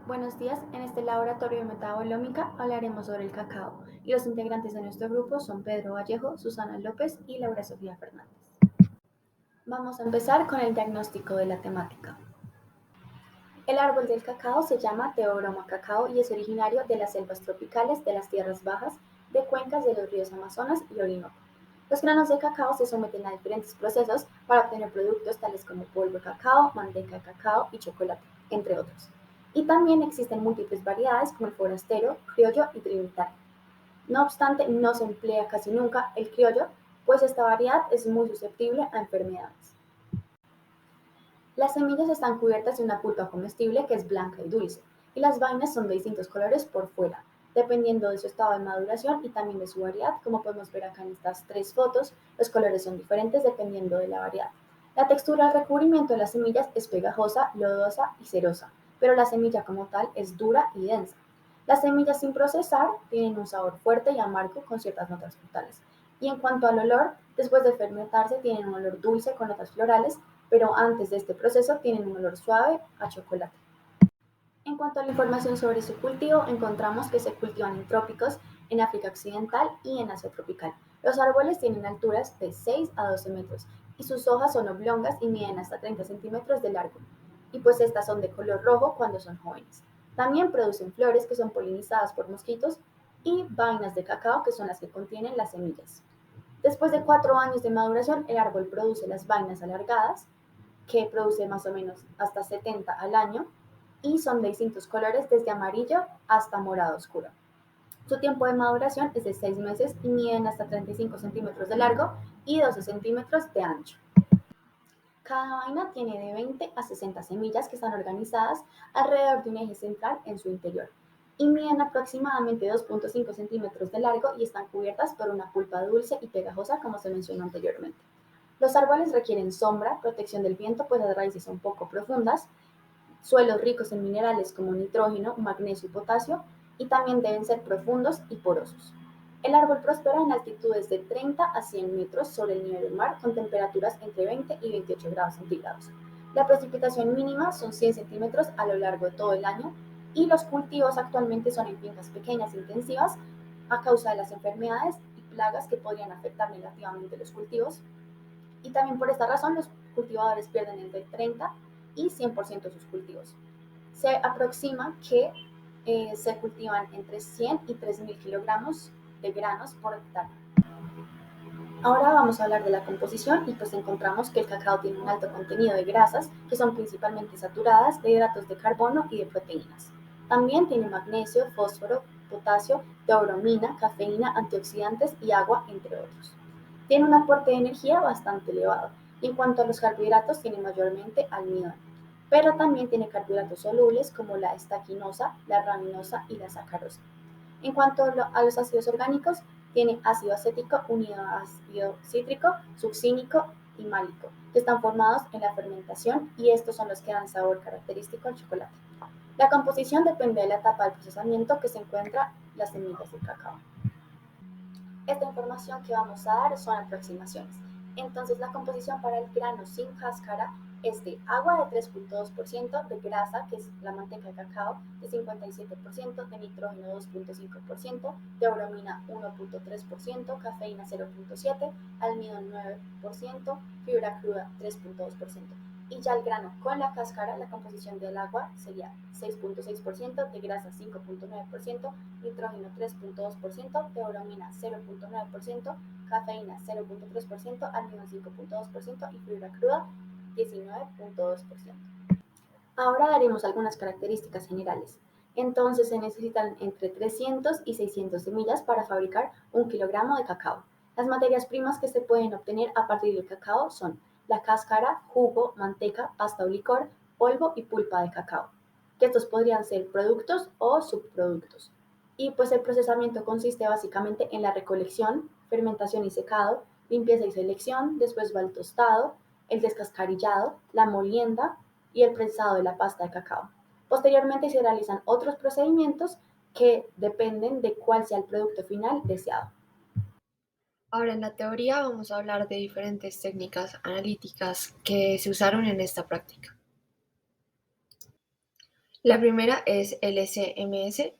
Buenos días, en este laboratorio de metabolómica hablaremos sobre el cacao y los integrantes de nuestro grupo son Pedro Vallejo, Susana López y Laura Sofía Fernández. Vamos a empezar con el diagnóstico de la temática. El árbol del cacao se llama Theobroma cacao y es originario de las selvas tropicales de las tierras bajas de cuencas de los ríos Amazonas y Orinoco. Los granos de cacao se someten a diferentes procesos para obtener productos tales como polvo de cacao, manteca de cacao y chocolate, entre otros. Y también existen múltiples variedades como el forastero, criollo y trinitario. No obstante, no se emplea casi nunca el criollo, pues esta variedad es muy susceptible a enfermedades. Las semillas están cubiertas de una pulpa comestible que es blanca y dulce, y las vainas son de distintos colores por fuera, dependiendo de su estado de maduración y también de su variedad. Como podemos ver acá en estas tres fotos, los colores son diferentes dependiendo de la variedad. La textura del recubrimiento de las semillas es pegajosa, lodosa y cerosa, pero la semilla como tal es dura y densa. Las semillas sin procesar tienen un sabor fuerte y amargo con ciertas notas frutales. Y en cuanto al olor, después de fermentarse tienen un olor dulce con notas florales, pero antes de este proceso tienen un olor suave a chocolate. En cuanto a la información sobre su cultivo, encontramos que se cultivan en trópicos, en África Occidental y en Asia tropical. Los árboles tienen alturas de 6 a 12 metros y sus hojas son oblongas y miden hasta 30 centímetros de largo. Y pues estas son de color rojo cuando son jóvenes. También producen flores que son polinizadas por mosquitos y vainas de cacao que son las que contienen las semillas. Después de 4 años de maduración, el árbol produce las vainas alargadas, que produce más o menos hasta 70 al año, y son de distintos colores desde amarillo hasta morado oscuro. Su tiempo de maduración es de 6 meses y miden hasta 35 centímetros de largo y 12 centímetros de ancho. Cada vaina tiene de 20 a 60 semillas que están organizadas alrededor de un eje central en su interior y miden aproximadamente 2,5 centímetros de largo y están cubiertas por una pulpa dulce y pegajosa como se mencionó anteriormente. Los árboles requieren sombra, protección del viento, pues las raíces son poco profundas, suelos ricos en minerales como nitrógeno, magnesio y potasio, y también deben ser profundos y porosos. El árbol prospera en altitudes de 30 a 100 metros sobre el nivel del mar, con temperaturas entre 20 y 28 grados centígrados. La precipitación mínima son 100 centímetros a lo largo de todo el año, y los cultivos actualmente son en fincas pequeñas e intensivas a causa de las enfermedades y plagas que podrían afectar negativamente los cultivos, y también por esta razón los cultivadores pierden entre 30 y 100% de sus cultivos. Se aproxima que se cultivan entre 100 y 3.000 kilogramos de granos por hectárea. Ahora vamos a hablar de la composición y pues encontramos que el cacao tiene un alto contenido de grasas que son principalmente saturadas, de hidratos de carbono y de proteínas. También tiene magnesio, fósforo, potasio, teobromina, cafeína, antioxidantes y agua, entre otros. Tiene un aporte de energía bastante elevado y en cuanto a los carbohidratos tiene mayormente almidón, pero también tiene carbohidratos solubles como la estaquinosa, la raminosa y la sacarosa. En cuanto a los ácidos orgánicos, tiene ácido acético unido a ácido cítrico, succínico y málico, que están formados en la fermentación y estos son los que dan sabor característico al chocolate. La composición depende de la etapa del procesamiento que se encuentra las semillas de cacao. Esta información que vamos a dar son aproximaciones. Entonces, la composición para el grano sin cáscara es de agua de 3,2%, de grasa, que es la manteca de cacao, de 57%, de nitrógeno 2,5%, de bromina 1,3%, cafeína 0,7%, almidón 9%, fibra cruda 3,2%. Y ya el grano con la cáscara, la composición del agua sería 6,6%, de grasa 5,9%, nitrógeno 3,2%, teobromina 0,9%, cafeína 0,3%, almidón 5,2% y fibra cruda 19,2%. Ahora daremos algunas características generales. Entonces se necesitan entre 300 y 600 semillas para fabricar 1 kilogramo de cacao. Las materias primas que se pueden obtener a partir del cacao son la cáscara, jugo, manteca, pasta o licor, polvo y pulpa de cacao, que estos podrían ser productos o subproductos. Y pues el procesamiento consiste básicamente en la recolección, fermentación y secado, limpieza y selección, después va el tostado, el descascarillado, la molienda y el prensado de la pasta de cacao. Posteriormente se realizan otros procedimientos que dependen de cuál sea el producto final deseado. Ahora en la teoría vamos a hablar de diferentes técnicas analíticas que se usaron en esta práctica. La primera es LCMS,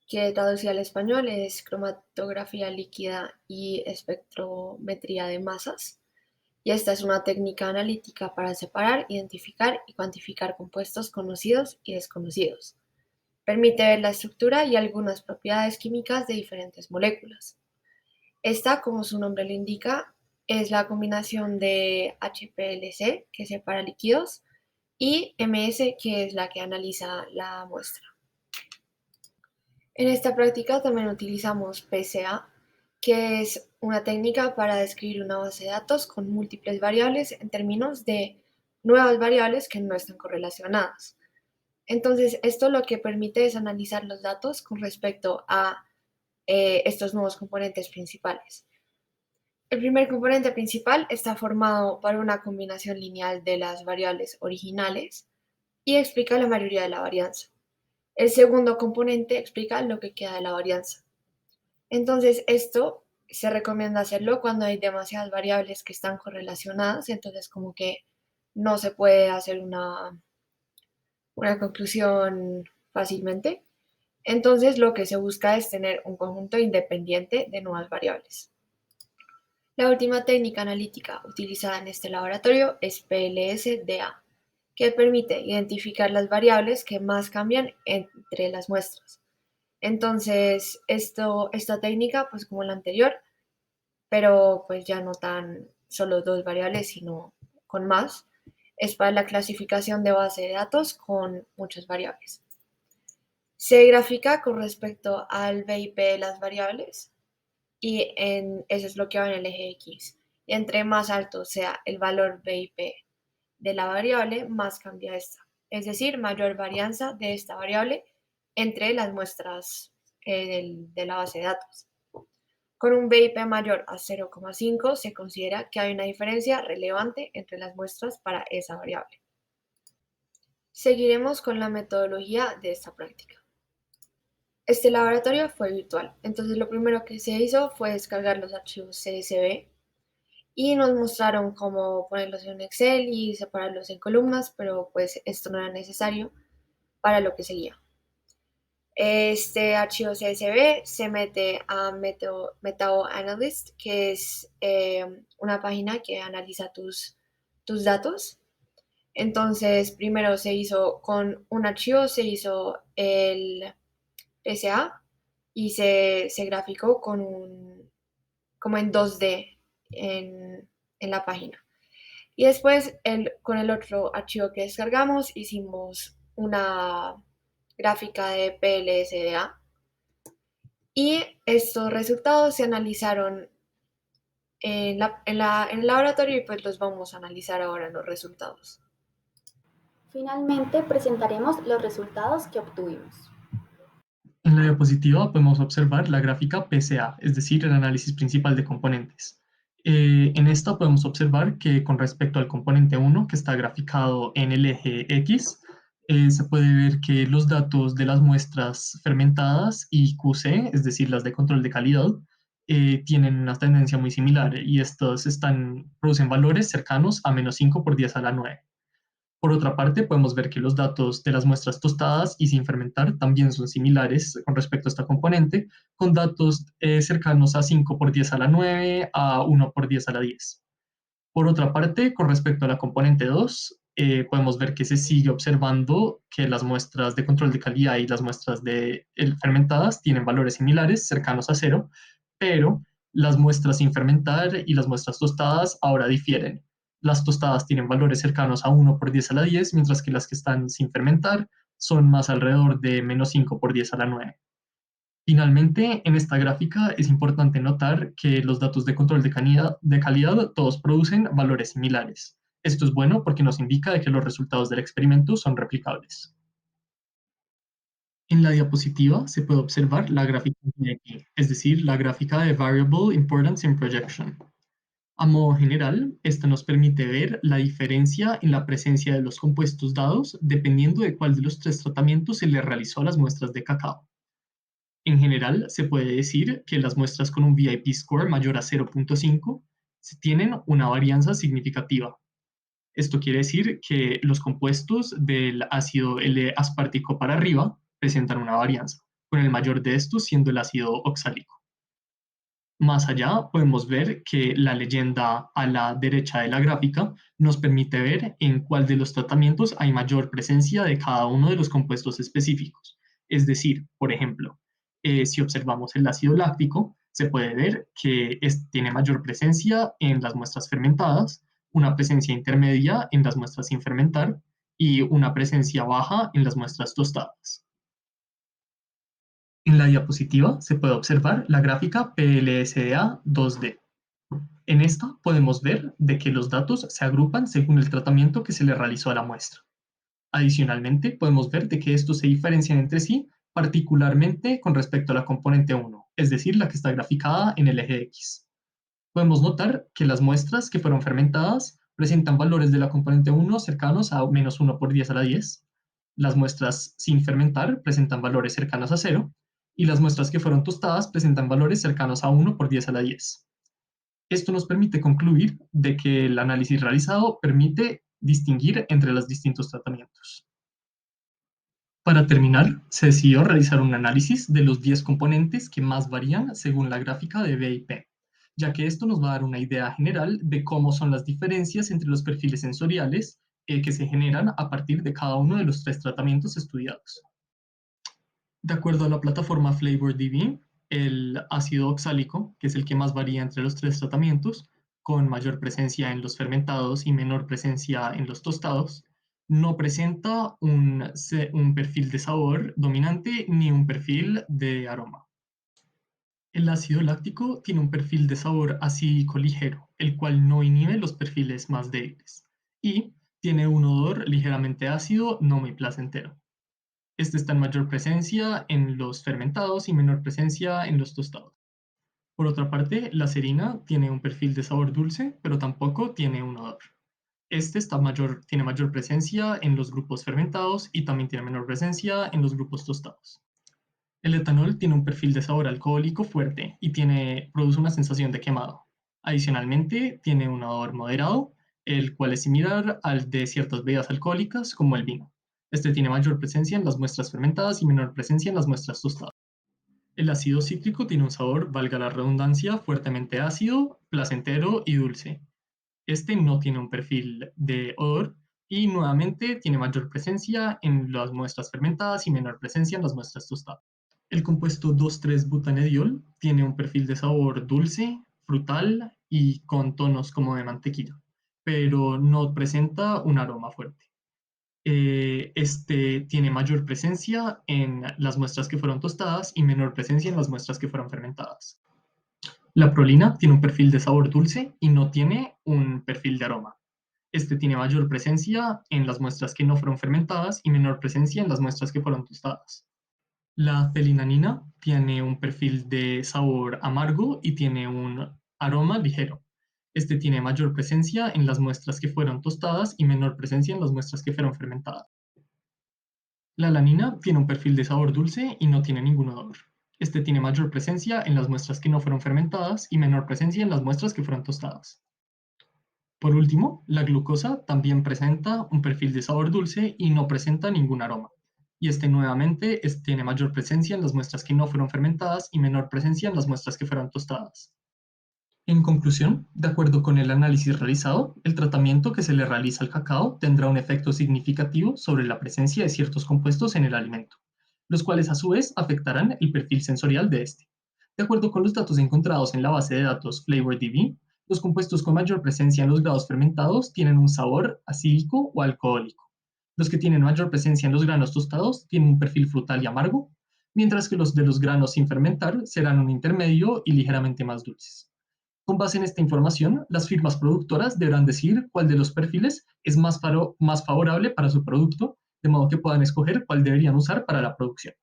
que traducida al español es cromatografía líquida y espectrometría de masas. Y esta es una técnica analítica para separar, identificar y cuantificar compuestos conocidos y desconocidos. Permite ver la estructura y algunas propiedades químicas de diferentes moléculas. Esta, como su nombre lo indica, es la combinación de HPLC, que separa líquidos, y MS, que es la que analiza la muestra. En esta práctica también utilizamos PCA, que es una técnica para describir una base de datos con múltiples variables en términos de nuevas variables que no están correlacionadas. Entonces, esto lo que permite es analizar los datos con respecto a estos nuevos componentes principales. El primer componente principal está formado por una combinación lineal de las variables originales y explica la mayoría de la varianza. El segundo componente explica lo que queda de la varianza. Entonces, esto se recomienda hacerlo cuando hay demasiadas variables que están correlacionadas, entonces como que no se puede hacer una conclusión fácilmente. Entonces, lo que se busca es tener un conjunto independiente de nuevas variables. La última técnica analítica utilizada en este laboratorio es PLS-DA, que permite identificar las variables que más cambian entre las muestras. Entonces, esta técnica, pues como la anterior, pero pues ya no tan solo dos variables, sino con más, es para la clasificación de base de datos con muchas variables. Se grafica con respecto al BIP de las variables y eso es lo que va en el eje X. Y entre más alto sea el valor BIP de la variable, más cambia esta. Es decir, mayor varianza de esta variable entre las muestras de la base de datos. Con un BIP mayor a 0,5 se considera que hay una diferencia relevante entre las muestras para esa variable. Seguiremos con la metodología de esta práctica. Este laboratorio fue virtual, entonces lo primero que se hizo fue descargar los archivos CSV y nos mostraron cómo ponerlos en un Excel y separarlos en columnas, pero pues esto no era necesario para lo que seguía. Este archivo CSV se mete a Metao Analyst, que es una página que analiza tus datos. Entonces, primero se hizo con un archivo, se hizo el PSA y se graficó como en 2D en la página. Y después con el otro archivo que descargamos hicimos una gráfica de PLSDA y estos resultados se analizaron en el laboratorio y pues los vamos a analizar ahora en los resultados. Finalmente presentaremos los resultados que obtuvimos. En la diapositiva podemos observar la gráfica PCA, es decir, el análisis principal de componentes. En esta podemos observar que con respecto al componente 1, que está graficado en el eje X, se puede ver que los datos de las muestras fermentadas y QC, es decir, las de control de calidad, tienen una tendencia muy similar y estos producen valores cercanos a -5 por 10 a la 9. Por otra parte, podemos ver que los datos de las muestras tostadas y sin fermentar también son similares con respecto a esta componente, con datos cercanos a 5 por 10 a la 9 a 1 por 10 a la 10. Por otra parte, con respecto a la componente 2, podemos ver que se sigue observando que las muestras de control de calidad y las muestras fermentadas tienen valores similares, cercanos a cero, pero las muestras sin fermentar y las muestras tostadas ahora difieren. Las tostadas tienen valores cercanos a 1 por 10 a la 10, mientras que las que están sin fermentar son más alrededor de -5 por 10 a la 9. Finalmente, en esta gráfica es importante notar que los datos de control de calidad todos producen valores similares. Esto es bueno porque nos indica de que los resultados del experimento son replicables. En la diapositiva se puede observar la gráfica de aquí, es decir, la gráfica de Variable Importance in Projection. A modo general, esta nos permite ver la diferencia en la presencia de los compuestos dados dependiendo de cuál de los tres tratamientos se le realizó a las muestras de cacao. En general, se puede decir que las muestras con un VIP score mayor a 0.5 tienen una varianza significativa. Esto quiere decir que los compuestos del ácido L-aspartico para arriba presentan una varianza, con el mayor de estos siendo el ácido oxálico. Más allá, podemos ver que la leyenda a la derecha de la gráfica nos permite ver en cuál de los tratamientos hay mayor presencia de cada uno de los compuestos específicos. Es decir, por ejemplo, si observamos el ácido láctico, se puede ver que tiene mayor presencia en las muestras fermentadas, una presencia intermedia en las muestras sin fermentar y una presencia baja en las muestras tostadas. En la diapositiva se puede observar la gráfica PLSDA 2D. En esta podemos ver de que los datos se agrupan según el tratamiento que se le realizó a la muestra. Adicionalmente, podemos ver de que estos se diferencian entre sí, particularmente con respecto a la componente 1, es decir, la que está graficada en el eje X. Podemos notar que las muestras que fueron fermentadas presentan valores de la componente 1 cercanos a menos 1 por 10 a la 10. Las muestras sin fermentar presentan valores cercanos a 0 y las muestras que fueron tostadas presentan valores cercanos a 1 por 10 a la 10. Esto nos permite concluir de que el análisis realizado permite distinguir entre los distintos tratamientos. Para terminar, se decidió realizar un análisis de los 10 componentes que más varían según la gráfica de BIP, ya que esto nos va a dar una idea general de cómo son las diferencias entre los perfiles sensoriales que se generan a partir de cada uno de los 3 tratamientos estudiados. De acuerdo a la plataforma FlavorDB, el ácido oxálico, que es el que más varía entre los 3 tratamientos, con mayor presencia en los fermentados y menor presencia en los tostados, no presenta un perfil de sabor dominante ni un perfil de aroma. El ácido láctico tiene un perfil de sabor acídico ligero, el cual no inhibe los perfiles más débiles, y tiene un odor ligeramente ácido no muy placentero. Este está en mayor presencia en los fermentados y menor presencia en los tostados. Por otra parte, la serina tiene un perfil de sabor dulce, pero tampoco tiene un odor. Este tiene mayor presencia en los grupos fermentados y también tiene menor presencia en los grupos tostados. El etanol tiene un perfil de sabor alcohólico fuerte y produce una sensación de quemado. Adicionalmente, tiene un odor moderado, el cual es similar al de ciertas bebidas alcohólicas como el vino. Este tiene mayor presencia en las muestras fermentadas y menor presencia en las muestras tostadas. El ácido cítrico tiene un sabor, valga la redundancia, fuertemente ácido, placentero y dulce. Este no tiene un perfil de odor y nuevamente tiene mayor presencia en las muestras fermentadas y menor presencia en las muestras tostadas. El compuesto 2,3-butanediol tiene un perfil de sabor dulce, frutal y con tonos como de mantequilla, pero no presenta un aroma fuerte. Este tiene mayor presencia en las muestras que fueron tostadas y menor presencia en las muestras que fueron fermentadas. La prolina tiene un perfil de sabor dulce y no tiene un perfil de aroma. Este tiene mayor presencia en las muestras que no fueron fermentadas y menor presencia en las muestras que fueron tostadas. La felinanina tiene un perfil de sabor amargo y tiene un aroma ligero. Este tiene mayor presencia en las muestras que fueron tostadas y menor presencia en las muestras que fueron fermentadas. La alanina tiene un perfil de sabor dulce y no tiene ningún odor. Este tiene mayor presencia en las muestras que no fueron fermentadas y menor presencia en las muestras que fueron tostadas. Por último, la glucosa también presenta un perfil de sabor dulce y no presenta ningún aroma. Y este nuevamente tiene mayor presencia en las muestras que no fueron fermentadas y menor presencia en las muestras que fueron tostadas. En conclusión, de acuerdo con el análisis realizado, el tratamiento que se le realiza al cacao tendrá un efecto significativo sobre la presencia de ciertos compuestos en el alimento, los cuales a su vez afectarán el perfil sensorial de este. De acuerdo con los datos encontrados en la base de datos FlavorDB, los compuestos con mayor presencia en los granos fermentados tienen un sabor acídico o alcohólico. Los que tienen mayor presencia en los granos tostados tienen un perfil frutal y amargo, mientras que los de los granos sin fermentar serán un intermedio y ligeramente más dulces. Con base en esta información, las firmas productoras deberán decir cuál de los perfiles es más favorable para su producto, de modo que puedan escoger cuál deberían usar para la producción.